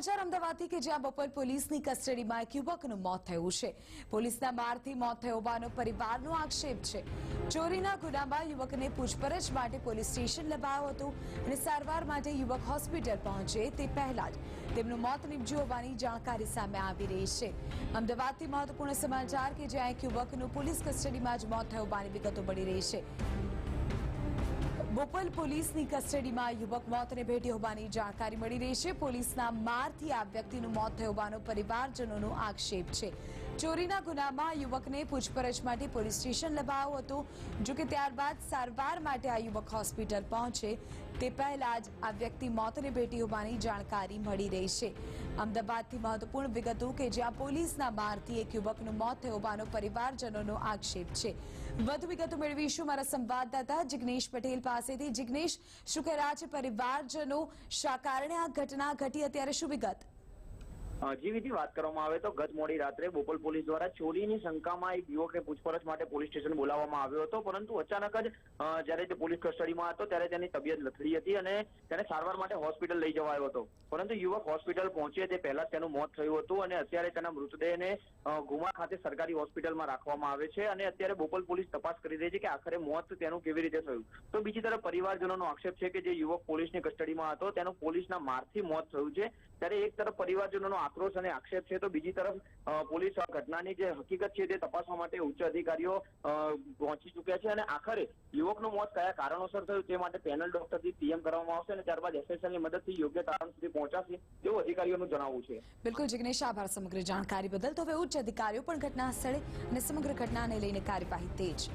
સમાચાર અમદાવાદથી કે જ્યાં બોપલ પોલીસની કસ્ટડીમાં એક યુવકનું મોત થયું છે। પોલીસના મારથી મોત થયો હોવાનો પરિવારનો આક્ષેપ છે। ચોરીના ગુનામાં યુવકને પૂછપરછ માટે પોલીસ સ્ટેશન લવાયો હતો અને સારવાર માટે યુવક હોસ્પિટલ પહોંચે તે પહેલા જ તેમનું મોત નીપજ્યું હોવાની જાણકારી સામે આવી રહી છે। અમદાવાદથી મહત્વપૂર્ણ સમાચાર કે જ્યાં એક યુવકનું પોલીસ કસ્ટડીમાં જ મોત થયું હોવાની વિગતો મળી રહી છે। બોપલ પોલીસની કસ્ટડીમાં યુવક મોતને ભેટ્યો હોવાની જાણકારી મળી રહી છે। પોલીસના મારથી આ વ્યક્તિનું મોત થયું હોવાનો પરિવારજનોનો આક્ષેપ છે। ચોરીના ગુનામાં યુવકને પૂછપરછ માટે પોલીસ સ્ટેશન લવાયો હતો, જોકે ત્યારબાદ સારવાર માટે આ યુવક હોસ્પિટલ પહોંચે તે પહેલા જ આ વ્યક્તિ મોતને ભેટી હોવાની જાણકારી મળી રહી છે। અમદાવાદથી મહત્વપૂર્ણ વિગતો કે જ્યાં પોલીસના મારથી એક યુવકનું મોત થયું હોવાનો પરિવારજનોનો આક્ષેપ છે। વધુ વિગતો મેળવીશું મારા સંવાદદાતા જિગ્નેશ પટેલ પાસેથી। જિગ્નેશ, શું કહી રહ્યા છે પરિવારજનો? શા કારણે આ ઘટના ઘટી? અત્યારે શું વિગત? જીવીથી વાત કરવામાં આવે તો ગત મોડી રાત્રે બોપલ પોલીસ દ્વારા ચોરીની શંકામાં એક યુવકને પૂછપરછ માટે પોલીસ સ્ટેશન બોલાવવામાં આવ્યો હતો, પરંતુ અચાનક જ જ્યારે તે પોલીસ કસ્ટડીમાં હતો ત્યારે તેની તબિયત લથડી હતી અને તેને સારવાર માટે હોસ્પિટલ લઈ જવાયો હતો, પરંતુ યુવક હોસ્પિટલ પહોંચે તે પહેલા તેનું મોત થયું હતું અને અત્યારે તેના મૃતદેહને ગુમા ખાતે સરકારી હોસ્પિટલમાં રાખવામાં આવે છે અને અત્યારે બોપલ પોલીસ તપાસ કરી રહી છે કે આખરે મોત તેનું કેવી રીતે થયું। તો બીજી તરફ પરિવારજનોનો આક્ષેપ છે કે જે યુવક પોલીસની કસ્ટડીમાં હતો તેનું પોલીસના મારથી મોત થયું છે। ત્યારે એક તરફ પરિવારજનોનો આક્રોશ અને આક્ષેપ છે, તો બીજી તરફ પોલીસ ઘટનાની જે હકીકત છે તે તપાસવા માટે ઉચ્ચ અધિકારીઓ પહોંચી ચૂક્યા છે અને આખરે યુવકનું મોત કયા કારણોસર થયું તે માટે પેનલ ડોક્ટરથી પીએમ કરવામાં આવશે અને ત્યારબાદ એફએસએલની મદદથી યોગ્ય તારણ સુધી પહોંચાશે તેવું અધિકારીઓનું જણાવવું છે। બિલકુલ જિગ્નેશ, આભાર સમગ્ર જાણકારી બદલ। તો હવે ઉચ્ચ અધિકારીઓ પણ ઘટના સ્થળે અને સમગ્ર ઘટનાને લઈને કાર્યવાહી તેજ।